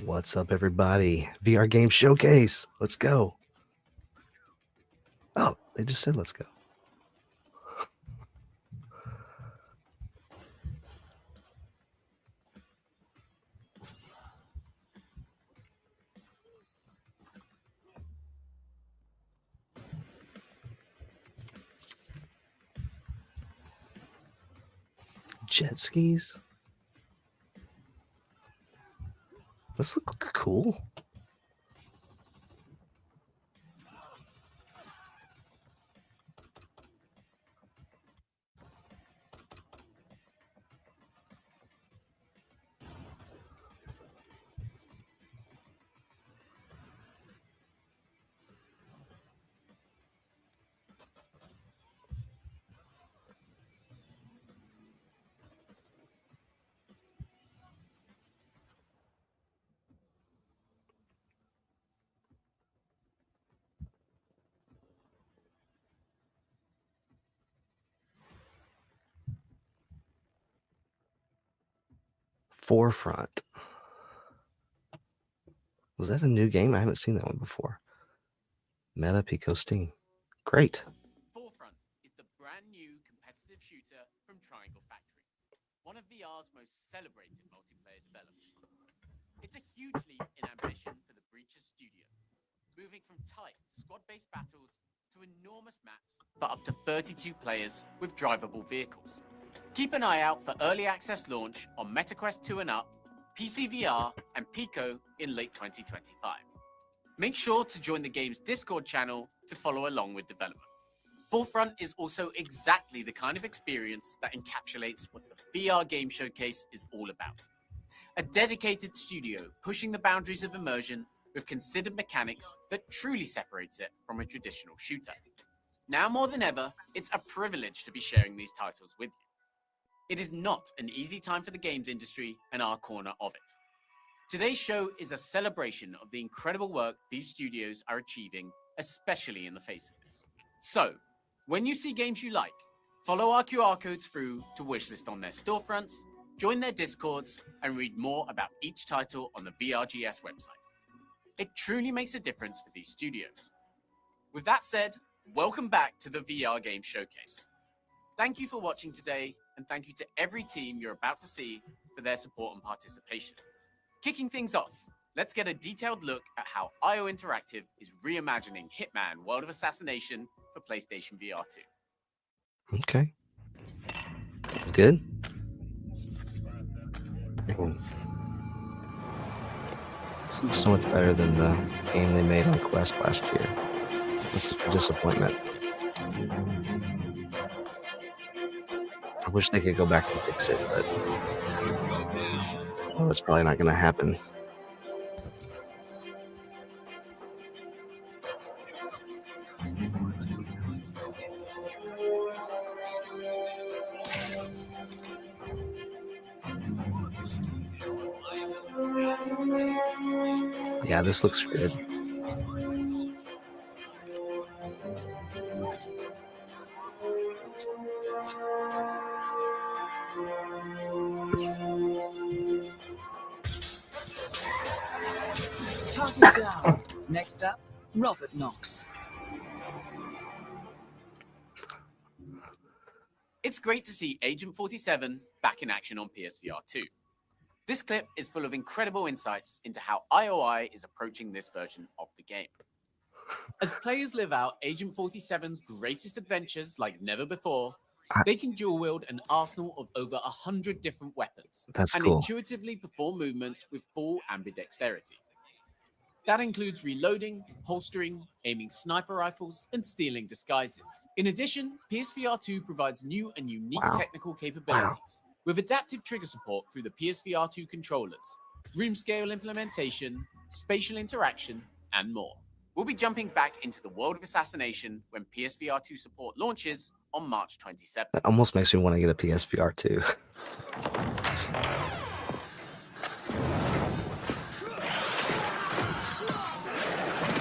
What's up, everybody? VR Game Showcase. Let's go. Oh, they just said let's go. Jet skis? This looks cool. Forefront. Was that a new game? I haven't seen that one before. Meta Pico Steam. Great. Forefront is the brand new competitive shooter from Triangle Factory, one of VR's most celebrated multiplayer developers. It's a huge leap in ambition for the Breachers studio, moving from tight squad-based battles to enormous maps for up to 32 players with drivable vehicles. Keep an eye out for early access launch on MetaQuest 2 and up, PC VR, and Pico in late 2025. Make sure to join the game's Discord channel to follow along with development. Forefront is also exactly the kind of experience that encapsulates what the VR Game Showcase is all about. A dedicated studio pushing the boundaries of immersion with considered mechanics that truly separates it from a traditional shooter. Now more than ever, it's a privilege to be sharing these titles with you. It is not an easy time for the games industry and our corner of it. Today's show is a celebration of the incredible work these studios are achieving, especially in the face of this. So, when you see games you like, follow our QR codes through to wishlist on their storefronts, join their Discords, and read more about each title on the VRGS website. It truly makes a difference for these studios. With that said, welcome back to the VR Game Showcase. Thank you for watching today, and thank you to every team you're about to see for their support and participation. Kicking things off, let's get a detailed look at how IO Interactive is reimagining Hitman World of Assassination for PlayStation VR 2. Okay. Sounds good. This looks so much better than the game they made on Quest last year. This is a disappointment. I wish they could go back and fix it, but that's probably not going to happen. Yeah, this looks good. Target down. Next up, Robert Knox. It's great to see Agent 47 back in action on PSVR 2. This clip is full of incredible insights into how IOI is approaching this version of the game. As players live out Agent 47's greatest adventures like never before, they can dual wield an arsenal of over 100 different weapons and cool. intuitively perform movements with full ambidexterity. That includes reloading, holstering, aiming sniper rifles, and stealing disguises. In addition, PSVR 2 provides new and unique technical capabilities, with adaptive trigger support through the PSVR 2 controllers, room scale implementation, spatial interaction, and more. We'll be jumping back into the world of assassination when PSVR 2 support launches on March 27th. That almost makes me want to get a PSVR 2.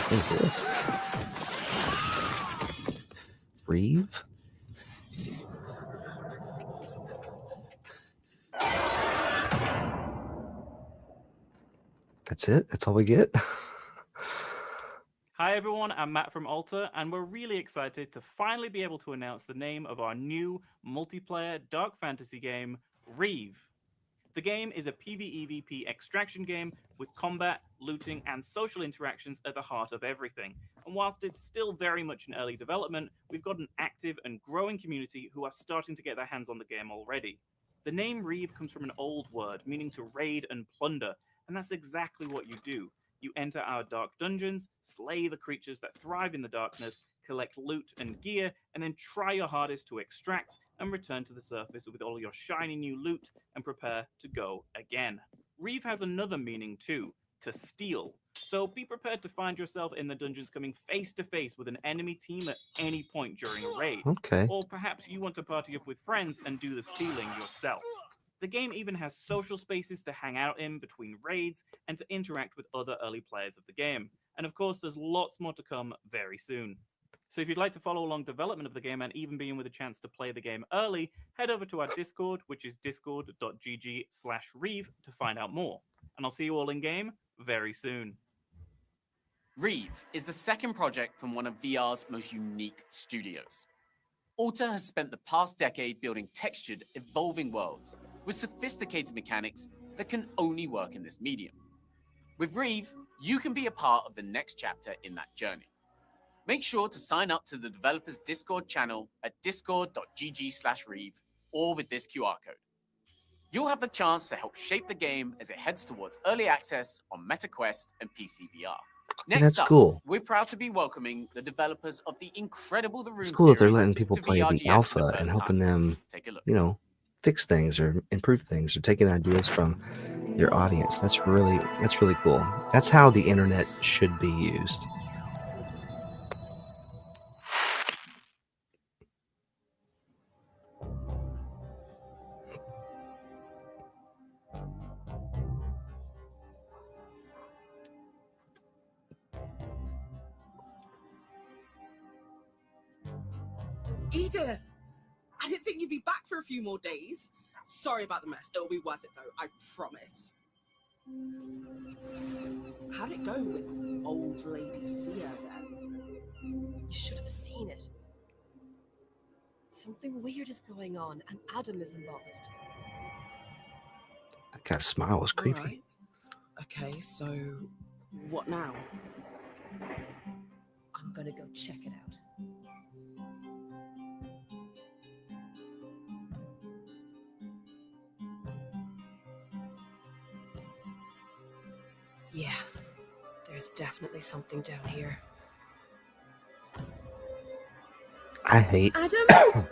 What is this? Reeve? That's it? That's all we get? Hi everyone, I'm Matt from Alta, and we're really excited to finally be able to announce the name of our new multiplayer dark fantasy game, Reeve. The game is a PvEVP extraction game with combat, looting, and social interactions at the heart of everything. And whilst it's still very much in early development, we've got an active and growing community who are starting to get their hands on the game already. The name Reeve comes from an old word meaning to raid and plunder, and that's exactly what you do. You enter our dark dungeons, slay the creatures that thrive in the darkness, collect loot and gear, and then try your hardest to extract and return to the surface with all your shiny new loot and prepare to go again. Reeve has another meaning too, to steal. So be prepared to find yourself in the dungeons coming face to face with an enemy team at any point during a raid. Okay. Or perhaps you want to party up with friends and do the stealing yourself. The game even has social spaces to hang out in between raids and to interact with other early players of the game. And of course, there's lots more to come very soon. So if you'd like to follow along development of the game and even be in with a chance to play the game early, head over to our Discord, which is discord.gg/Reeve to find out more. And I'll see you all in game very soon. Reeve is the second project from one of VR's most unique studios. Alta has spent the past decade building textured, evolving worlds with sophisticated mechanics that can only work in this medium. With Reeve, you can be a part of the next chapter in that journey. Make sure to sign up to the developer's Discord channel at discord.gg/Reeve or with this QR code. You'll have the chance to help shape the game as it heads towards early access on MetaQuest and PC VR. Next That's up, cool. we're proud to be welcoming the developers of the incredible The Room It's cool that they're series letting people to play VRGS the for alpha the and first helping time. them, Take a look. you know, fix things or improve things or taking ideas from your audience. That's really cool. That's how the internet should be used. Edith! I didn't think you'd be back for a few more days. Sorry about the mess. It'll be worth it though, I promise. How'd it go with old lady Sia then? You should have seen it. Something weird is going on, and Adam is involved. That guy's smile was creepy. All right. Okay, so what now? I'm gonna go check it out. Yeah, there's definitely something down here. I hate. Adam?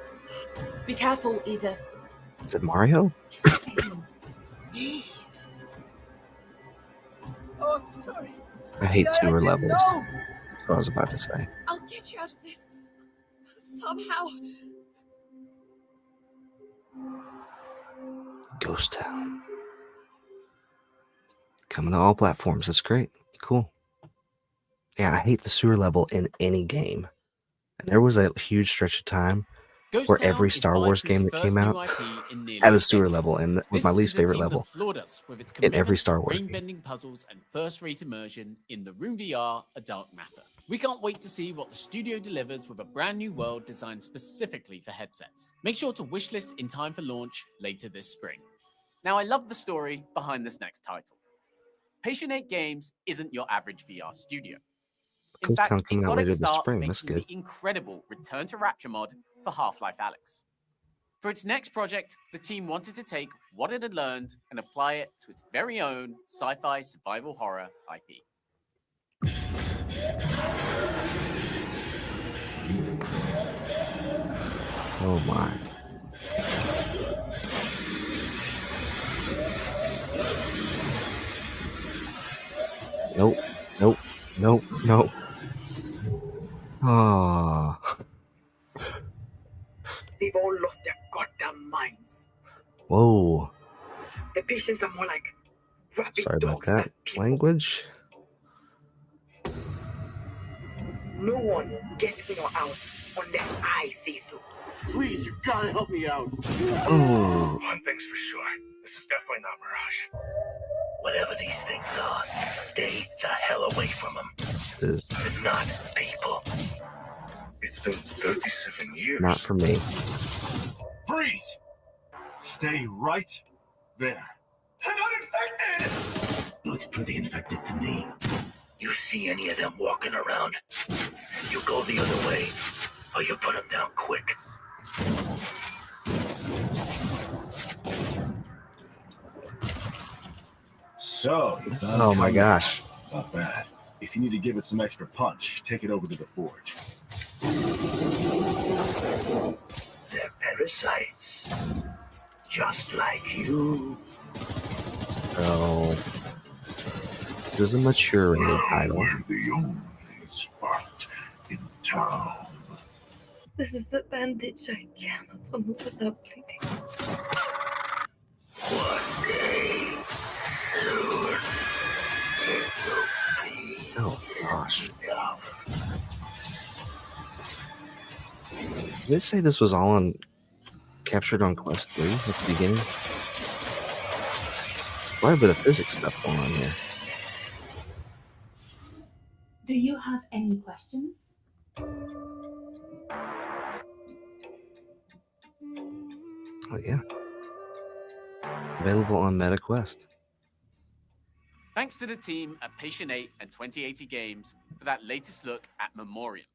Be careful, Edith. Is it Mario? This is getting weird. Oh, sorry. I hate I sewer didn't levels. know. That's what I was about to say. I'll get you out of this. Somehow. Ghost Town. Coming to all platforms. That's great. Cool. Yeah, I hate the sewer level in any game. And there was a huge stretch of time Ghost where Town every is Star Wars Vital's game that first came new out IP in nearly had a a sewer decade. level, and was This my is least a favorite team that level floored us with its in every commitment Star to Wars game. brain-bending puzzles and first-rate immersion in The Room VR: A Dark Matter. We can't wait to see what the studio delivers with a brand new world designed specifically for headsets. Make sure to wishlist in time for launch later this spring. Now, I love the story behind this next title. Patient 8 Games isn't your average VR studio. In Ghost fact, Town it coming out got later its this start spring. That's making good. the incredible Return to Rapture mod for Half-Life Alyx. For its next project, the team wanted to take what it had learned and apply it to its very own sci-fi survival horror IP. Oh my. Nope. Nope. Nope. Nope. Ah. They've all lost their goddamn minds. Whoa. The patients are more like rabid Sorry about dogs that. than people. Language. No one gets in or out unless I say so. Please, you gotta help me out. Oh. One thing's for sure, this is definitely not Mirage. Whatever these things are, stay the hell away from them. Is They're not people. It's been 37 years. not for me. Freeze! Stay right there. I'm not infected! Looks pretty infected to me. You see any of them walking around, you go the other way, or you put them down quick. So, you found Oh a my comeback. gosh. Not bad. If you need to give it some extra punch, take it over to the forge. They're parasites. Just like you. So this is a mature rated title. We're the only spot in town. This is the bandage. I cannot move without bleeding. One day, soon, it will be Oh gosh. enough. Did it say this was all on captured on Quest 3 at the beginning? Quite a bit of physics stuff going on here. Do you have any questions? Oh yeah. Available on MetaQuest. Thanks to the team at Patient 8 and 2080 Games for that latest look at Memoriam.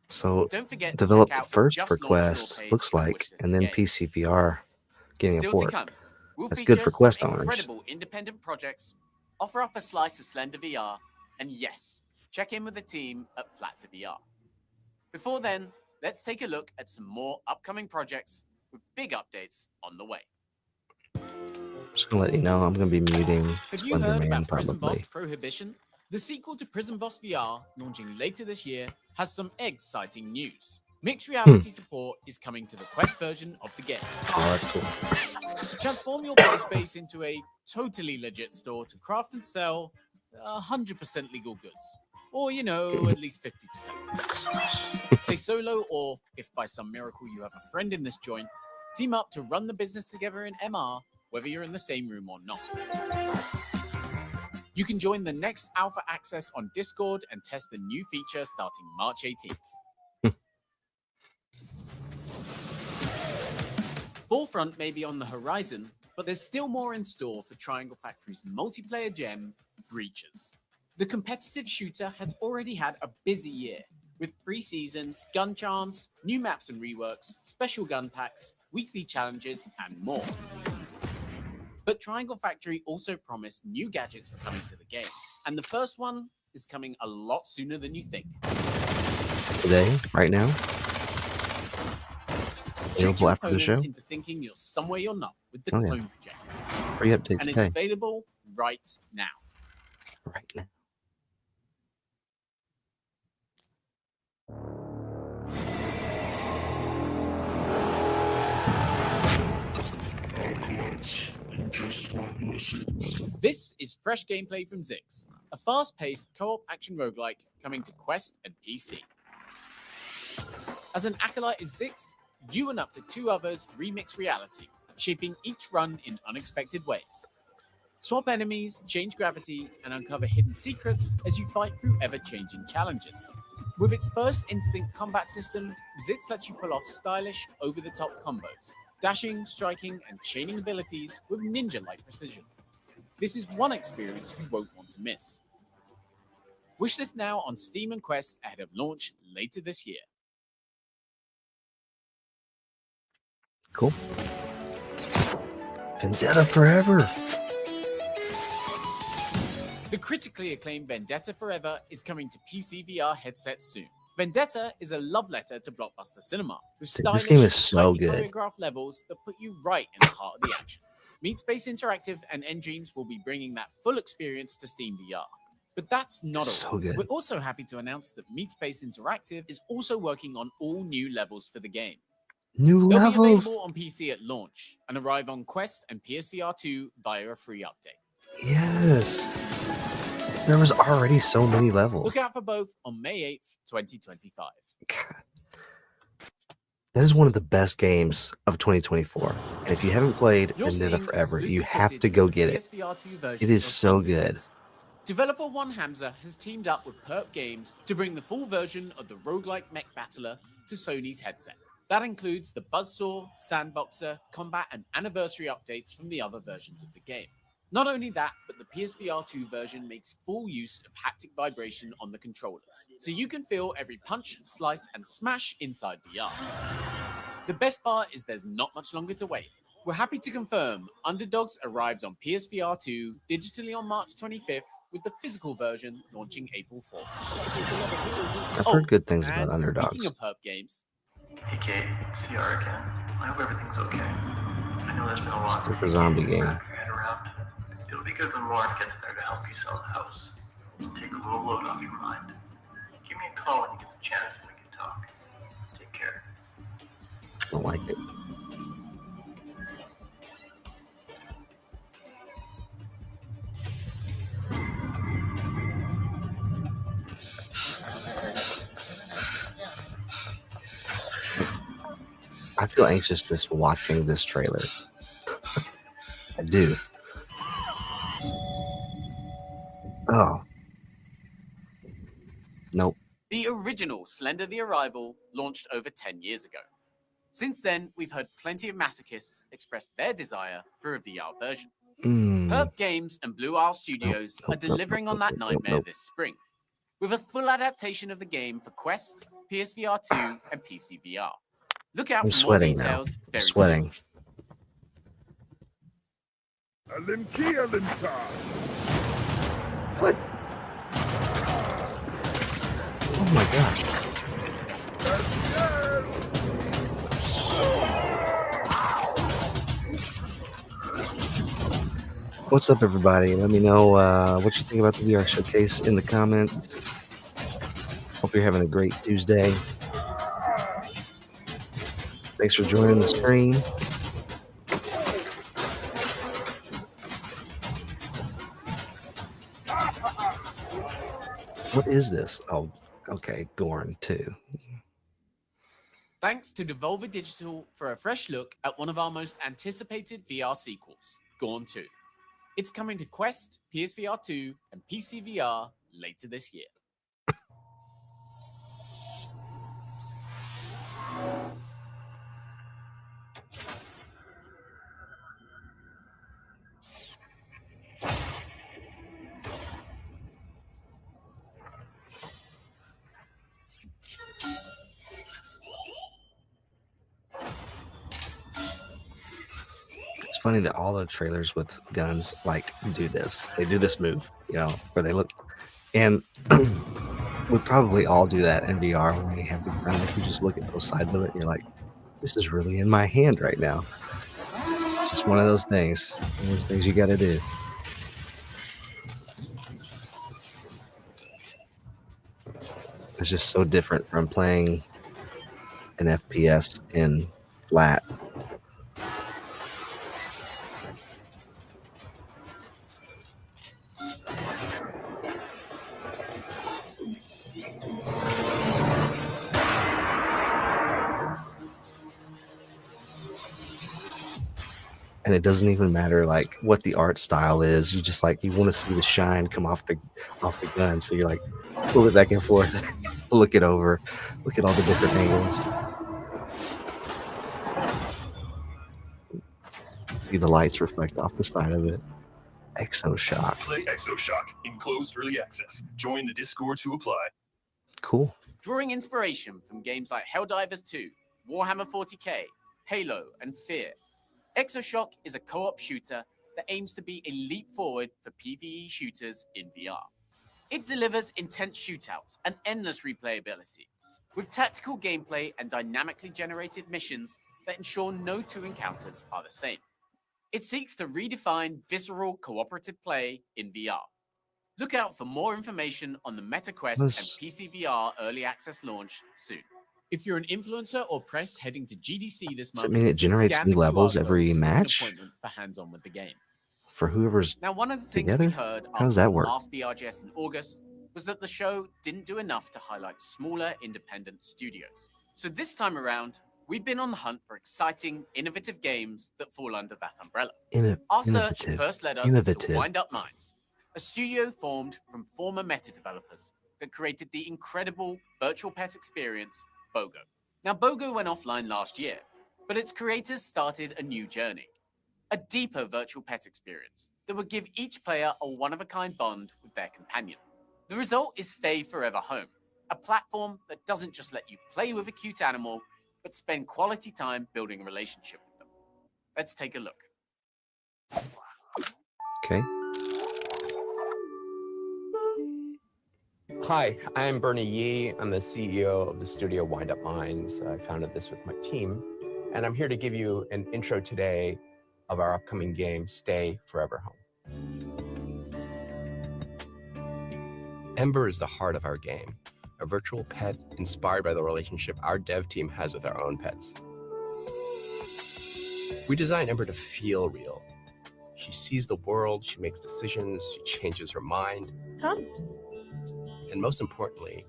So Don't forget to developed check out the first just for launched Quest, store page looks for the like, wishlist and then game. PCVR getting a Still port. to come, we'll That's good for feature Quest some owners. incredible independent projects, offer up a slice of Slender VR, and yes, check in with the team at Flat to VR. Before then, let's take a look at some more upcoming projects with big updates on the way. Just gonna let you know I'm gonna be muting Have you Slender heard Man about Prison Boss probably. Prohibition? The sequel to Prison Boss VR, launching later this year, has some exciting news. Mixed reality support is coming to the Quest version of the game. Oh, that's cool. Transform your play space into a totally legit store to craft and sell 100% legal goods. Or, you know, at least 50%. Play solo, or if by some miracle you have a friend in this joint, team up to run the business together in MR, whether you're in the same room or not. You can join the next alpha access on Discord and test the new feature starting March 18th. Forefront may be on the horizon, but there's still more in store for Triangle Factory's multiplayer gem, Breaches. The competitive shooter has already had a busy year, with 3 seasons, gun charms, new maps and reworks, special gun packs, weekly challenges, and more. But Triangle Factory also promised new gadgets were coming to the game, and the first one is coming a lot sooner than you think. Today, right now. Trick Available your after the opponents show. into thinking you're somewhere you're not with the Oh, yeah. clone projector, Free update and it's today. available right now. Right now. This is fresh gameplay from Zix, a fast-paced co-op action roguelike coming to Quest and PC. As an acolyte of Zix, you and up to 2 others remix reality, shaping each run in unexpected ways. Swap enemies, change gravity, and uncover hidden secrets as you fight through ever-changing challenges. With its first instinct combat system, Zix lets you pull off stylish, over-the-top combos, dashing, striking, and chaining abilities with ninja-like precision. This is one experience you won't want to miss. Wishlist now on Steam and Quest ahead of launch later this year. Cool. Vendetta Forever. The critically acclaimed Vendetta Forever is coming to PC VR headsets soon. Vendetta is a love letter to blockbuster cinema, with This stylish, game is so tightly good. choreographed levels that put you right in the heart of the action. Meat Space Interactive and Endreams will be bringing that full experience to Steam VR. But that's not all. So good. We're also happy to announce that Meat Space Interactive is also working on all new levels for the game. New They'll be levels. available on PC at launch and arrive on Quest and PSVR 2 via a free update. Yes. There was already so many levels. Look out for both on May 8th, 2025. That is one of the best games of 2024. And if you haven't played You're Vendetta seeing Forever, you exclusive have to footage go of the get it. PSVR2 version It is of so good. Underdogs. Developer One Hamza has teamed up with Perp Games to bring the full version of the roguelike mech battler to Sony's headset. That includes the Buzzsaw, Sandboxer, Combat, and Anniversary updates from the other versions of the game. Not only that, but the PSVR2 version makes full use of haptic vibration on the controllers, so you can feel every punch, slice, and smash inside VR. The best part is there's not much longer to wait. We're happy to confirm Underdogs arrives on PSVR2 digitally on March 25th, with the physical version launching April 4th. I've heard good things and about speaking Underdogs. of Perp Games, Hey Kate, CR again. I hope everything's okay. I know there's been a lot It's like a zombie game. wrap your head around. It'll be good when Lauren gets there to help you sell the house. Take a little load off your mind. Give me a call when you get the chance and we can talk. Take care. I don't like it. I feel anxious just watching this trailer. I do. Oh. Nope. the original Slender the Arrival launched over 10 years ago. Since then, we've heard plenty of masochists express their desire for a VR version. Perp Games and Blue Isle Studios are delivering on that nightmare this spring, with a full adaptation of the game for Quest, PSVR 2, and PC VR. Look out I'm for more sweating now. details I'm very sweating. What? Oh my gosh. What's up, everybody? Let me know what you think about the VR showcase in the comments. Hope you're having a great Tuesday. Thanks for joining the stream. What is this? Oh, okay, Gorn 2. Thanks to Devolver Digital for a fresh look at one of our most anticipated VR sequels, Gorn 2. It's coming to Quest, PSVR 2, and PC VR later this year. It's funny that all the trailers with guns like do this. They do this move, you know, where they look, and we probably all do that in VR when we have the gun. If you just look at both sides of it, you're like, this is really in my hand right now. It's just one of those things. One of those things you got to do. It's just so different from playing an FPS in flat. And it doesn't even matter like what the art style is. You just like you want to see the shine come off the gun. So you're like pull it back and forth, look it over, look at all the different angles. See the lights reflect off the side of it. ExoShock. Play ExoShock in closed early access. Join the Discord to apply. Cool. Drawing inspiration from games like Helldivers 2, Warhammer 40k, Halo, and Fear, ExoShock is a co-op shooter that aims to be a leap forward for PvE shooters in VR. It delivers intense shootouts and endless replayability, with tactical gameplay and dynamically generated missions that ensure no two encounters are the same. It seeks to redefine visceral cooperative play in VR. Look out for more information on the MetaQuest and PC VR early access launch soon. If you're an influencer or press heading to GDC this Does month, it mean it generates scan new the QR levels code every to book an match appointment for hands-on with the game. for whoever's Now, one of the things together? we heard How does after that the work? last BRGS in August was that the show didn't do enough to highlight smaller independent studios. So this time around, we've been on the hunt for exciting, innovative games that fall under that umbrella. Inno- Our search innovative. first led us to Innovative. Wind Up Minds, a studio formed from former Meta developers that created the incredible virtual pet experience, BOGO. Now, BOGO went offline last year, but its creators started a new journey, a deeper virtual pet experience that would give each player a one-of-a-kind bond with their companion. The result is Stay Forever Home, a platform that doesn't just let you play with a cute animal, but spend quality time building a relationship with them. Let's take a look. Okay. Hi, I'm Bernie Yee. I'm the CEO of the studio Wind Up Minds. I founded this with my team, and I'm here to give you an intro today of our upcoming game, Stay Forever Home. Ember is the heart of our game, a virtual pet inspired by the relationship our dev team has with our own pets. We designed Ember to feel real. She sees the world, she makes decisions, she changes her mind. Come. And most importantly,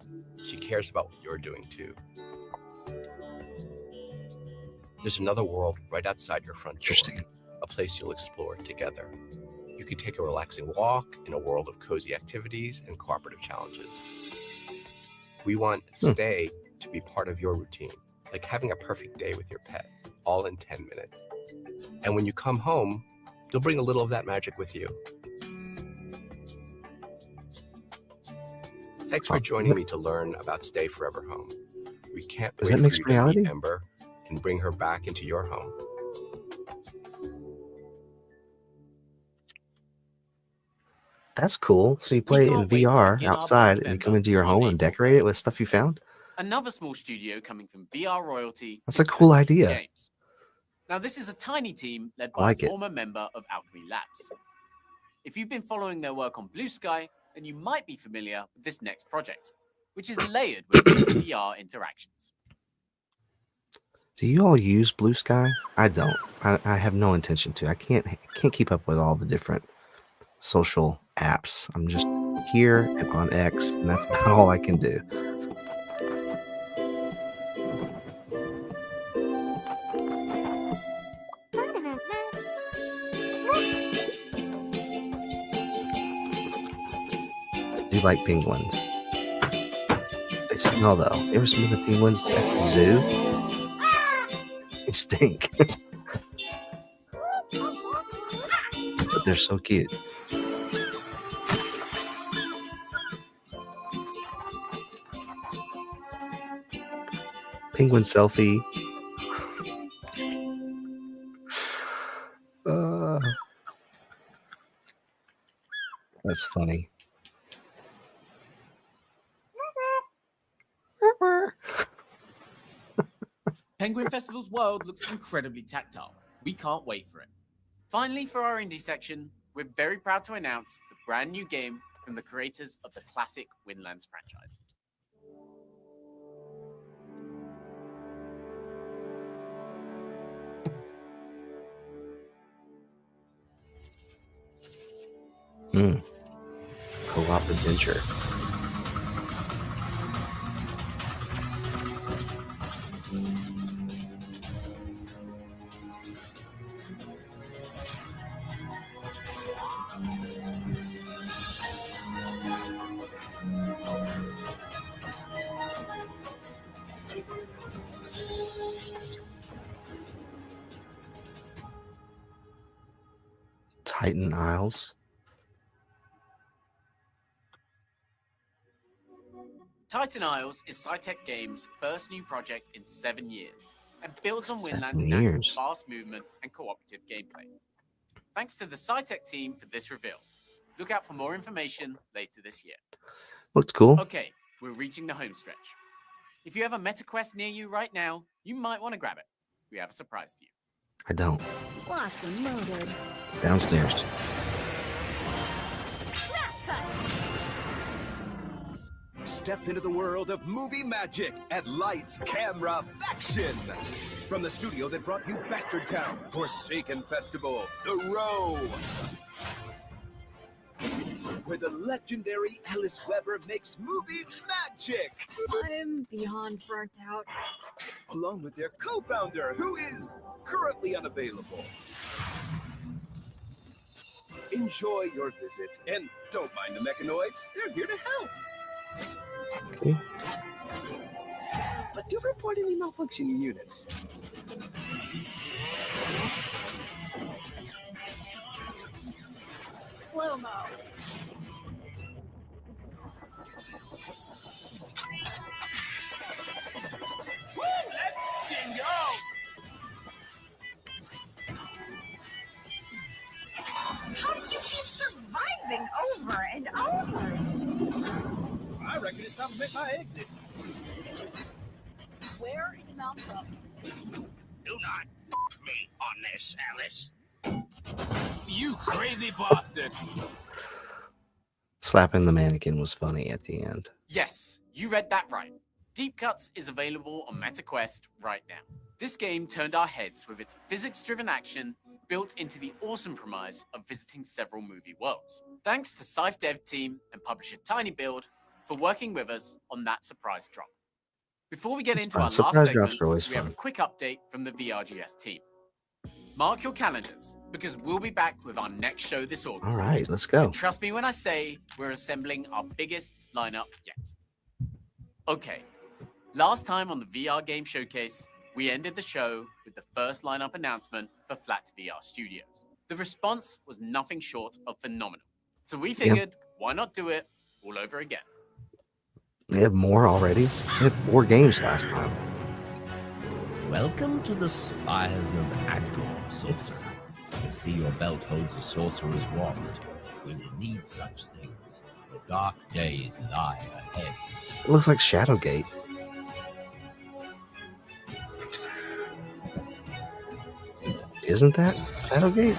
she cares about what you're doing too. There's another world right outside your front door. Interesting. A place you'll explore together. You can take a relaxing walk in a world of cozy activities and cooperative challenges. We want Stay to be part of your routine, like having a perfect day with your pet, all in 10 minutes. And when you come home, you'll bring a little of that magic with you. Thanks for joining me to learn about Stay Forever Home. We can't Is wait that for mixed you to meet reality? Ember and bring her back into your home. That's cool. So you play it in can't wait to VR begin our outside bond and you with come Ember into your on home and April decorate it 3rd. with stuff you found? Another small studio coming from VR royalty. That's is a cool Pacific idea. Games. Now, this is a tiny team led I by like a it. former member of Alchemy Labs. If you've been following their work on Blue Sky, then you might be familiar with this next project, which is layered with VR interactions. Do you all use Blue Sky? I don't. I have no intention to. I can't keep up with all the different social apps. I'm just here and on X, and that's about all I can do. I do like penguins. They smell though. You ever smell the penguins at the zoo? They stink. But they're so cute. Penguin selfie. That's funny. Penguin Festival's world looks incredibly tactile. We can't wait for it. Finally, for our indie section, we're very proud to announce the brand new game from the creators of the classic Windlands franchise. Co-op adventure. Titan Isles. Titan Isles is Cytec Games' first new project in 7 years and builds on 7 Windlands' natural years. fast movement and cooperative gameplay. Thanks to the Cytec team for this reveal. Look out for more information later this year. Looked cool. Okay, we're reaching the home stretch. If you have a MetaQuest near you right now, you might want to grab it. We have a surprise for you. I don't. Locked and loaded. It's downstairs. Smash cut! Step into the world of movie magic at Lights Camera Faction. From the studio that brought you Bastard Town, Forsaken Festival, The Row. where the legendary Alice Weber makes movie magic, I'm beyond burnt out. along with their co-founder, who is currently unavailable. Enjoy your visit, and don't mind the mechanoids. They're here to help. Okay. But do report any malfunctioning units. Slow-mo. Woo! Let's fucking go! How do you keep surviving over and over? I reckon it's time to make my exit. Where is Malcolm? Do not fuck me on this, Alice. You crazy bastard! Slapping the mannequin was funny at the end. Yes, you read that right. Deep Cuts is available on MetaQuest right now. This game turned our heads with its physics-driven action built into the awesome premise of visiting several movie worlds. Thanks to Scythe dev team and publisher TinyBuild for working with us on that surprise drop. Before we get into our last surprise segment, drops are always we have a fun. quick update from the VRGS team. Mark your calendars, because we'll be back with our next show this August. All right, let's go. And trust me when I say we're assembling our biggest lineup yet. Okay, last time on the VR Game Showcase, we ended the show with the first lineup announcement for Flat VR Studios. The response was nothing short of phenomenal. So we figured, why not do it all over again? They have more already. They had 4 games last time. Welcome to the spires of Adgor, Sorcerer. I see your belt holds a sorcerer's wand. We will need such things. The dark days lie ahead. It looks like Shadowgate. Isn't that Shadowgate?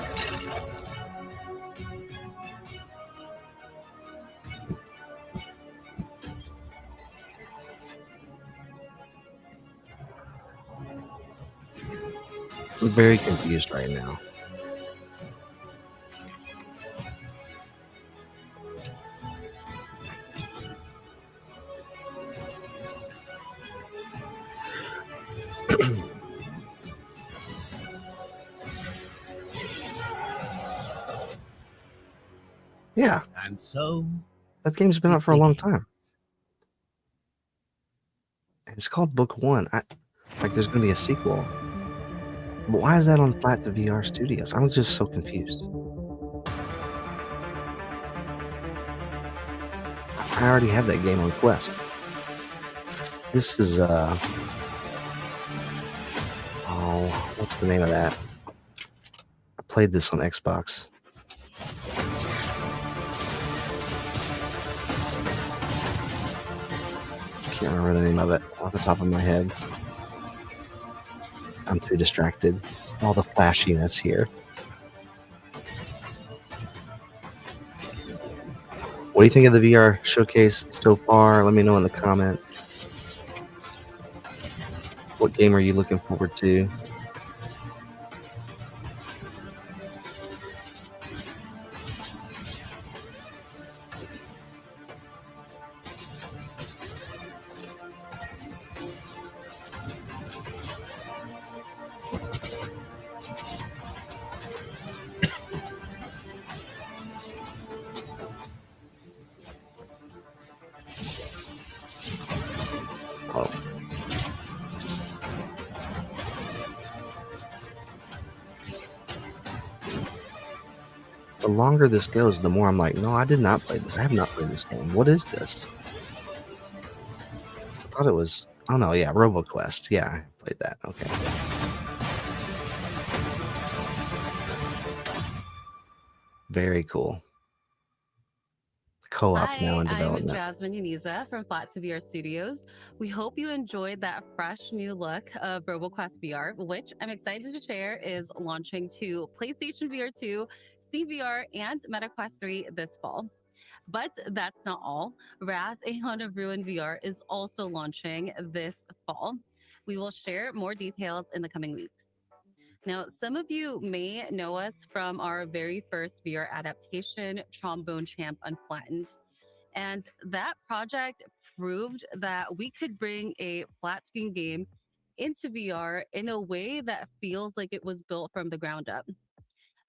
I'm very confused right now. Yeah, And so, that game's been out for a long time. It's called Book One. Like there's going to be a sequel. But why is that on Flat to VR Studios? I'm just so confused. I already have that game on Quest. This is oh, what's the name of that? I played this on Xbox. Can't remember the name of it off the top of my head. I'm too distracted. All the flashiness here. What do you think of the VR showcase so far? Let me know in the comments. What game are you looking forward to? Oh. The longer this goes, the more I'm like, no, I did not play this. I have not played this game. What is this? I thought it was, oh no, yeah, RoboQuest. Yeah, I played that. Okay. Very cool. Co-op now in I'm development. Jasmine Uniza from Flat to VR Studios. We hope you enjoyed that fresh new look of RoboQuest VR, which I'm excited to share is launching to PlayStation VR 2, Steam VR, and MetaQuest 3 this fall. But that's not all. Wrath, Aeon of Ruin VR is also launching this fall. We will share more details in the coming weeks. Now, some of you may know us from our very first VR adaptation, Trombone Champ Unflattened. And that project proved that we could bring a flat screen game into VR in a way that feels like it was built from the ground up.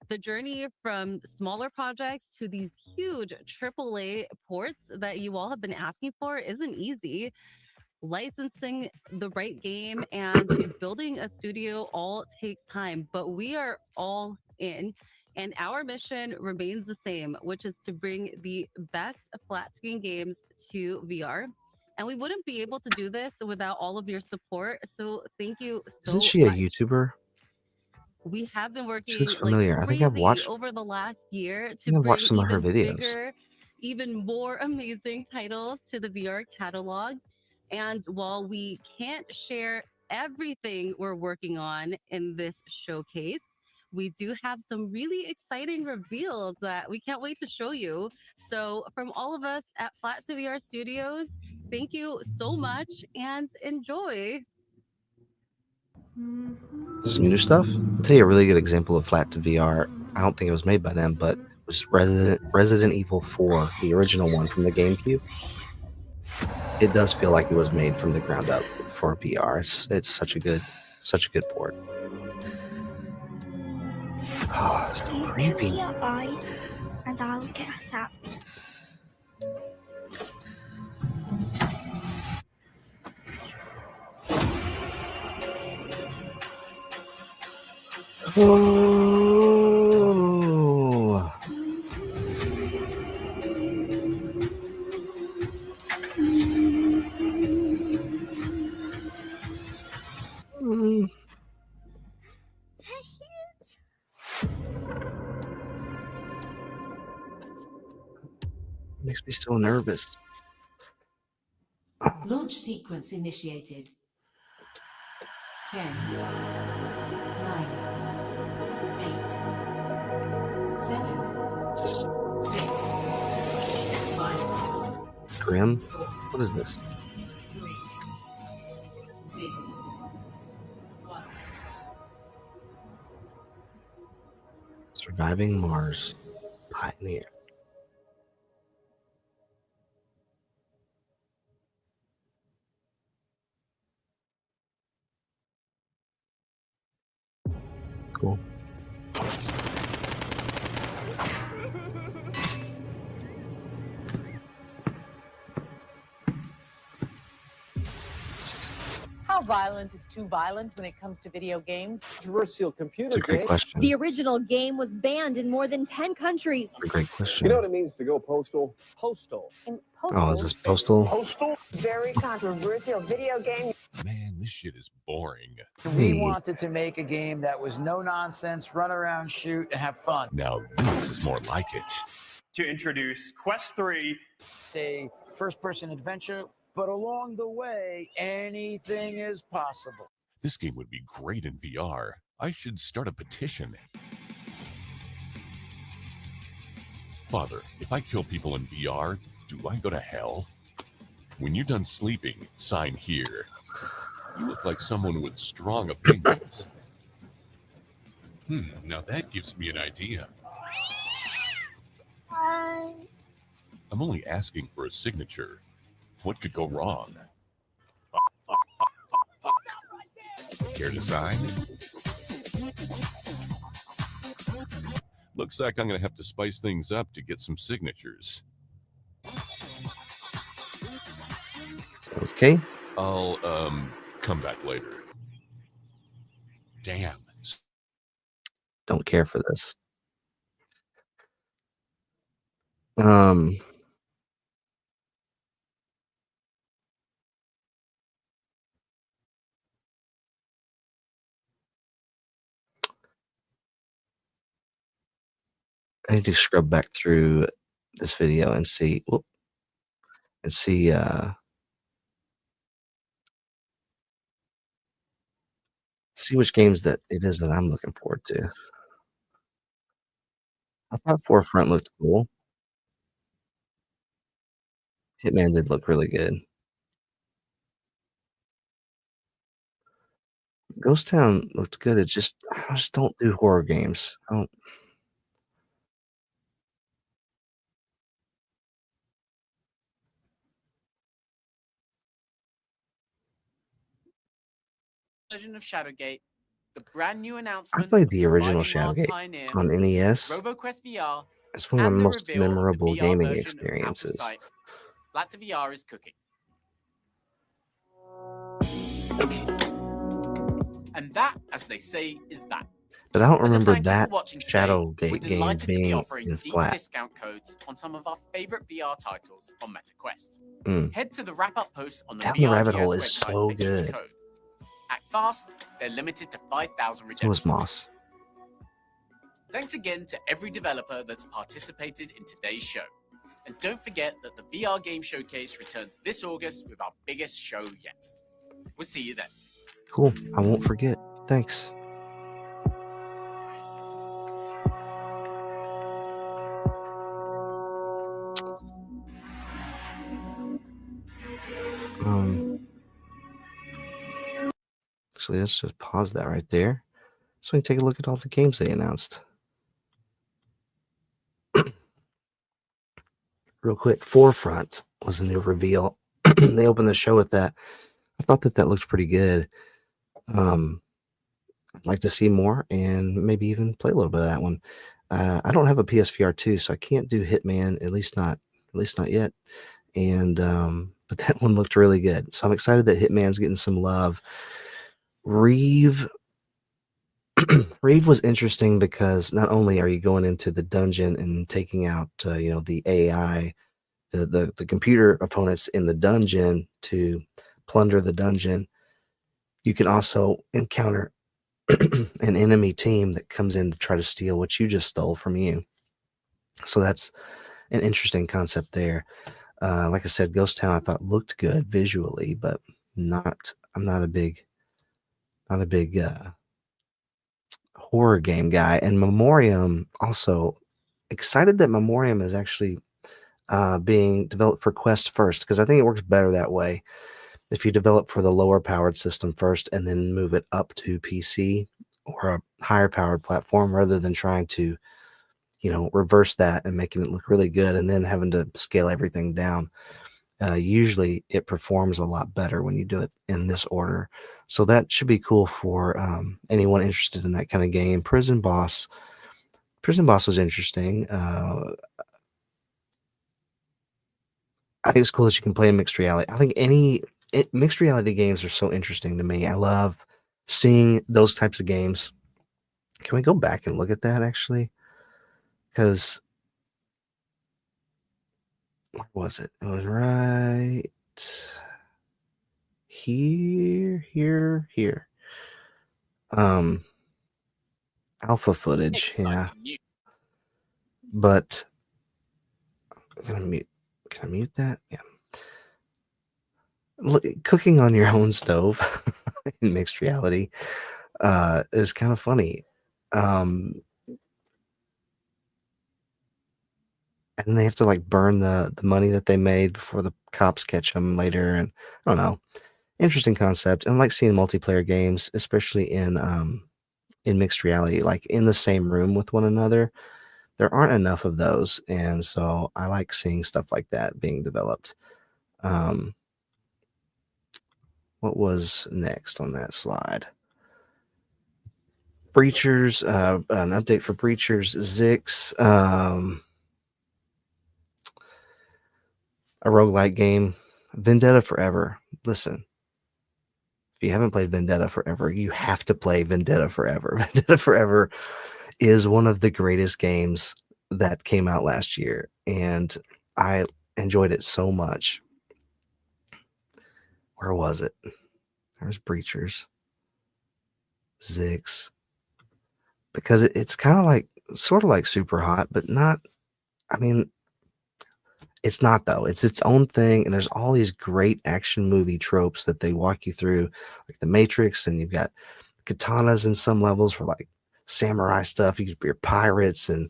The journey from smaller projects to these huge AAA ports that you all have been asking for isn't easy. Licensing the right game and building a studio all takes time, but we are all in. And our mission remains the same, which is to bring the best flat screen games to VR. And we wouldn't be able to do this without all of your support. So thank you Isn't so she a much. YouTuber? We have been She working looks like familiar. I think I've crazy watched. over the last year I to think I've bring watched some of her even videos. bigger, even more amazing titles to the VR catalog. And while we can't share everything we're working on in this showcase, we do have some really exciting reveals that we can't wait to show you. So, from all of us at Flat to VR Studios, thank you so much and enjoy. This is new stuff. I'll tell you a really good example of flat to VR. I don't think it was made by them, but it was Resident Evil 4, the original one from the GameCube. It does feel like it was made from the ground up for VR. It's such a good port. Oh, it's so You cover creepy. your eyes and I'll get us out. Oh. Mm. Makes me so nervous. Launch sequence initiated. 10, 9, 8, 7, 6, 5, Grim? What is this? 2, 1. Surviving Mars Pioneer. Cool. How violent is too violent when it comes to video games? Controversial computer That's a great game. question. The original game was banned in more than 10 countries. A great question. You know what it means to go postal? Postal. Oh, is this Postal? Postal? Very controversial video game. Man, this shit is boring. We Hey. wanted to make a game that was no nonsense, run around, shoot, and have fun. Now this is more like it. To introduce Quest 3. It's a first-person adventure, but along the way, anything is possible. This game would be great in VR. I should start a petition. Father, if I kill people in VR, do I go to hell? When you're done sleeping, sign here. You look like someone with strong opinions. Now that gives me an idea. I'm only asking for a signature. What could go wrong? Care to sign? Looks like I'm gonna have to spice things up to get some signatures. Okay. I'll come back later. Damn. Don't care for this. I need to scrub back through this video and see see which games that it is that I'm looking forward to. I thought Forefront looked cool. Hitman did look really good. Ghost Town looked good. I just don't do horror games. I don't. Version of Shadowgate, the brand new I announcement played of the original Surviving Mars Shadowgate Pioneer, on NES. RoboQuest VR, It's one of and my the most reveal of the memorable VR gaming version of Out of experiences. Sight. Flat to VR is cooking. And that, as they say, is that. But I don't As a remember thank you for that watching today, we're Shadowgate game delighted to be being offering in deep flat. discount codes on some of our favorite VR titles on MetaQuest. Mm. Head to the wrap-up post on the Down the Rabbit VRGS Hole is website so for each good. code. Act fast, they're limited to 5,000 So redemptions. was Moss. Thanks again to every developer that's participated in today's show. And don't forget that the VR Game Showcase returns this August with our biggest show yet. We'll see you then. Cool. I won't forget. Thanks. Actually, let's just pause that right there so we can take a look at all the games they announced. Real quick, Forefront was a new reveal. They opened the show with that. I thought that looked pretty good. I'd like to see more and maybe even play a little bit of that one. I don't have a PSVR 2, so I can't do Hitman, at least not yet. And but that one looked really good. So I'm excited that Hitman's getting some love. Reeve was interesting because not only are you going into the dungeon and taking out the AI, the computer opponents in the dungeon to plunder the dungeon, you can also encounter an enemy team that comes in to try to steal what you just stole from you. So that's an interesting concept there. Like I said, Ghost Town I thought looked good visually, but I'm not a big horror game guy. And Memoriam, also excited that Memoriam is actually being developed for Quest first, because I think it works better that way. If you develop for the lower powered system first and then move it up to PC or a higher powered platform, rather than trying to reverse that and making it look really good and then having to scale everything down. Usually it performs a lot better when you do it in this order. So that should be cool for anyone interested in that kind of game. Prison Boss was interesting. I think it's cool that you can play in mixed reality. I think mixed reality games are so interesting to me. I love seeing those types of games. Can we go back and look at that actually? Because where was it? It was right here. Alpha footage, yeah. But can I mute that? Yeah. Look, cooking on your own stove in mixed reality is kind of funny. And they have to like burn the money that they made before the cops catch them later. And I don't know, interesting concept. And I like seeing multiplayer games, especially in mixed reality, like in the same room with one another. There aren't enough of those, and so I like seeing stuff like that being developed. What was next on that slide? Breachers, an update for Breachers, Zix, a roguelike game, Vendetta Forever. Listen, if you haven't played Vendetta Forever, you have to play Vendetta Forever. Vendetta Forever is one of the greatest games that came out last year, and I enjoyed it so much. Where was it? There's Breachers, Zix, because it's kind of like, sort of like Super Hot, but not, I mean, it's not though. It's its own thing, and there's all these great action movie tropes that they walk you through, like the Matrix, and you've got katanas in some levels for like samurai stuff. You're pirates, and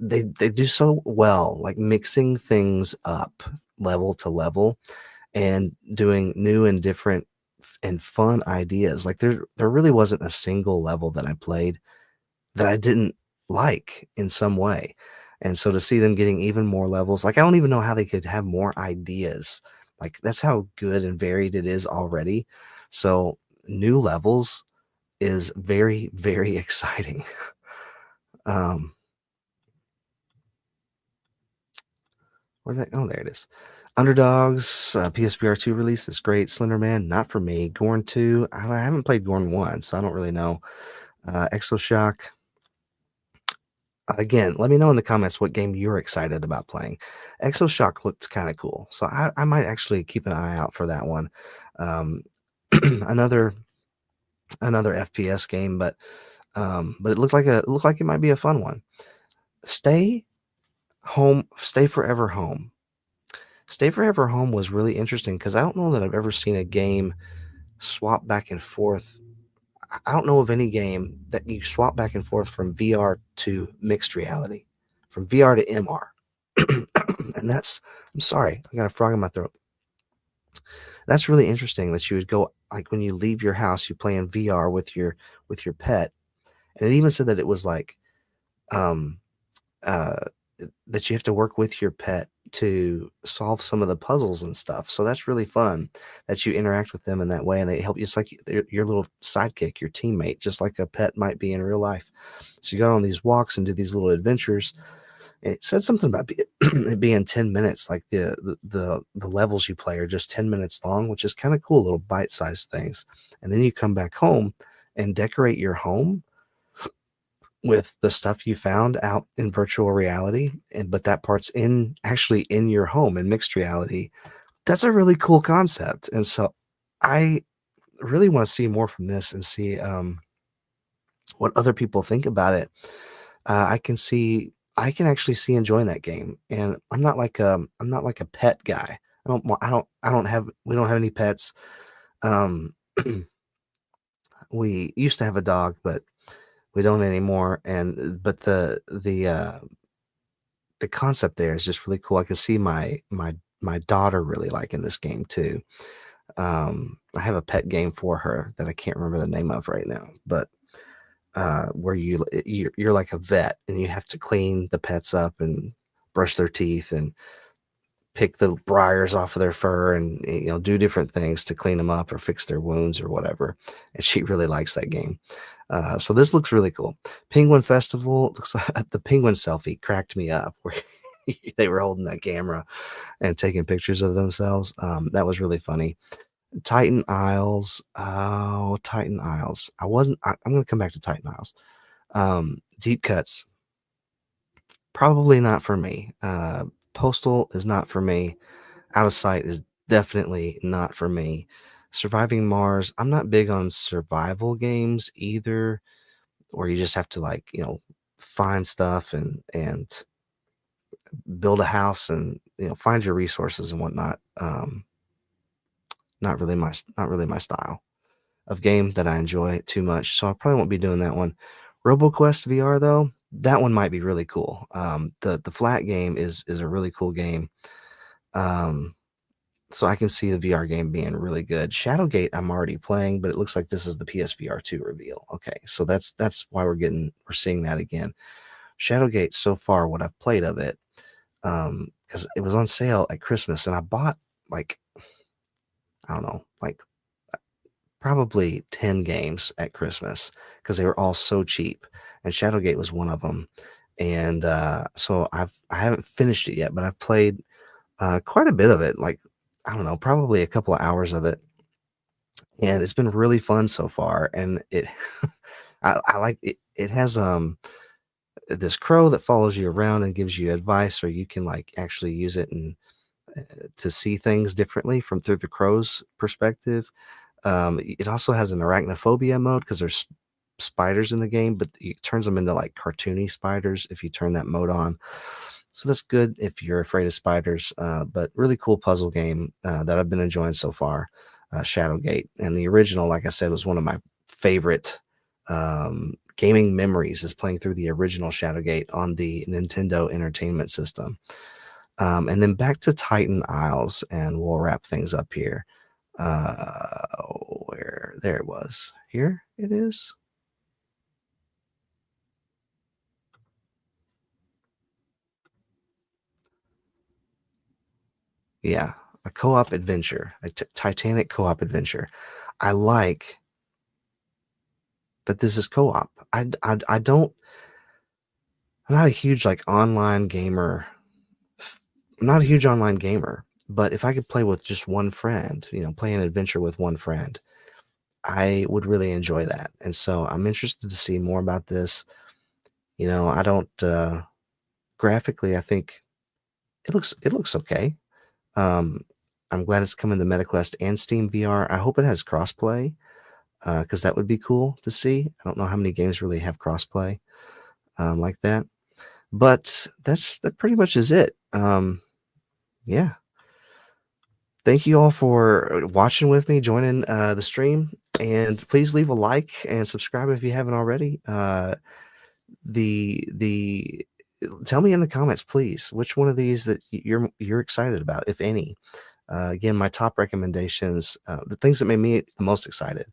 they do so well, like mixing things up level to level and doing new and different and fun ideas. Like there really wasn't a single level that I played that I didn't like in some way. And so to see them getting even more levels, like I don't even know how they could have more ideas. Like that's how good and varied it is already. So new levels is very, very exciting. Where's that? Oh, there it is. Underdogs, PSVR 2 release. That's great. Slender Man, not for me. Gorn 2, I haven't played Gorn 1, so I don't really know. Exoshock. Again, let me know in the comments what game you're excited about playing. Exoshock looked kind of cool, so I might actually keep an eye out for that one. Another FPS game, but it looked like it might be a fun one. Stay Forever Home. Stay Forever Home was really interesting because I don't know that I've ever seen a game swap back and forth. I don't know of any game that you swap back and forth from VR to mixed reality, from VR to MR. And I'm sorry, I got a frog in my throat. That's really interesting that you would go, like when you leave your house, you play in VR with your pet. And it even said that it was like that you have to work with your pet to solve some of the puzzles and stuff. So that's really fun that you interact with them in that way, and they help you. It's like your little sidekick, your teammate, just like a pet might be in real life. So you go on these walks and do these little adventures. And it said something about it being 10 minutes, like the levels you play are just 10 minutes long, which is kind of cool, little bite-sized things. And then you come back home and decorate your home with the stuff you found out in virtual reality, but that part's actually in your home in mixed reality. That's a really cool concept, and so I really want to see more from this and see what other people think about it. I can actually see enjoying that game, and I'm not like a pet guy. We don't have any pets. We used to have a dog, but we don't anymore. But the concept there is just really cool. I can see my daughter really liking this game too. I have a pet game for her that I can't remember the name of right now, but where you're like a vet and you have to clean the pets up and brush their teeth and pick the briars off of their fur and do different things to clean them up or fix their wounds or whatever. And she really likes that game. So this looks really cool. Penguin Festival, looks like the penguin selfie cracked me up where they were holding that camera and taking pictures of themselves. That was really funny. Titan Isles. Oh, Titan Isles. I'm going to come back to Titan Isles. Deep Cuts. Probably not for me. Postal is not for me. Out of Sight is definitely not for me. Surviving Mars. I'm not big on survival games either, where you just have to find stuff and build a house and find your resources and whatnot. Not really my style of game that I enjoy too much. So I probably won't be doing that one. RoboQuest VR though, that one might be really cool. The flat game is a really cool game. So I can see the VR game being really good. Shadowgate I'm already playing, but it looks like this is the PSVR 2 reveal. Okay, so that's why we're seeing that again. Shadowgate so far, what I've played of it, because it was on sale at Christmas, and I bought probably 10 games at Christmas because they were all so cheap, and Shadowgate was one of them. And so I haven't finished it yet, but I've played quite a bit of it, probably a couple of hours of it, and it's been really fun so far. And I like it. It has this crow that follows you around and gives you advice, or you can actually use it and to see things differently through the crow's perspective. It also has an arachnophobia mode because there's spiders in the game, but it turns them into cartoony spiders if you turn that mode on. So that's good if you're afraid of spiders, but really cool puzzle game that I've been enjoying so far, Shadowgate. And the original, like I said, was one of my favorite gaming memories, is playing through the original Shadowgate on the Nintendo Entertainment System. And then back to Titan Isles, and we'll wrap things up here. There it was. Here it is. Yeah, a co-op adventure, a Titanic co-op adventure. I like that this is co-op. I don't. I'm not a huge online gamer. I'm not a huge online gamer, but if I could play with just one friend, play an adventure with one friend, I would really enjoy that. And so I'm interested to see more about this. I don't graphically, I think it looks okay. I'm glad it's coming to MetaQuest and Steam VR. I hope it has crossplay, because that would be cool to see. I don't know how many games really have crossplay like that, but that pretty much is it. Yeah. Thank you all for watching with me, joining the stream, and please leave a like and subscribe if you haven't already. Tell me in the comments, please, which one of these that you're excited about, if any. Again, my top recommendations, the things that made me the most excited,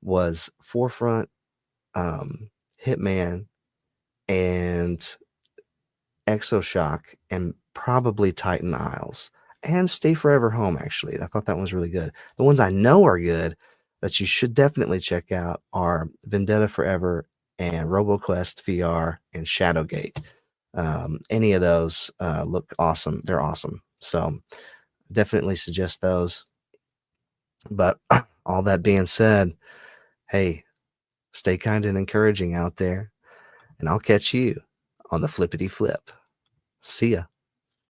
was Forefront, Hitman, and Exoshock, and probably Titan Isles, and Stay Forever Home. Actually, I thought that one was really good. The ones I know are good that you should definitely check out are Vendetta Forever and RoboQuest VR and Shadowgate. Any of those look awesome. They're awesome. So definitely suggest those. But all that being said, hey, stay kind and encouraging out there, and I'll catch you on the flippity flip. See ya.